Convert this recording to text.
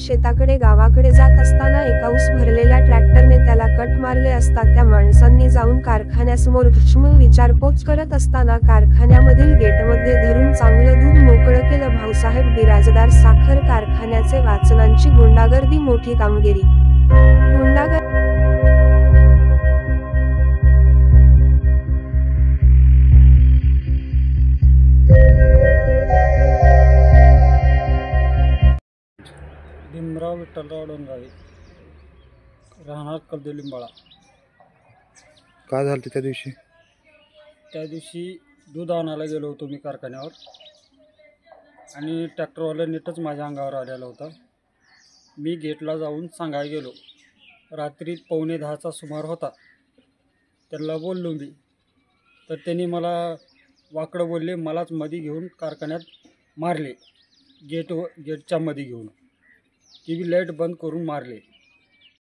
शेताकडे गावाकडे जात असताना एका ऊस भरलेल्या ट्रॅक्टरने त्याला कट मारले असता त्या माणसांनी जाऊन कारखान्यासमोर सूक्ष्म विचारपूस करत असताना कारखान्यामधील गेटमध्ये धरून चांगलं दूध मोकळं केलं। भाऊसाहेब बिराजदार साखर कारखान्याचे वाचनांची गुंडागर्दी मोठी कामगिरी। भीमराव विठ्ठलराव डोंगराळे, राहणार कलदुलिंबाळा। काय झालं त्या दिवशी? त्या दिवशी दूध आणायला गेलो होतो मी कारखान्यावर आणि ट्रॅक्टरवाला नीटच माझ्या अंगावर आलेला होता। मी गेटला जाऊन सांगायला गेलो। रात्री 9:45चा सुमार होता। त्यांना बोललो मी, तर त्यांनी मला वाकडं बोलले, मलाच मध्ये घेऊन कारखान्यात मारले। गेटच्या मध्ये घेऊन टी व्ही लाईट बंद करून मारले।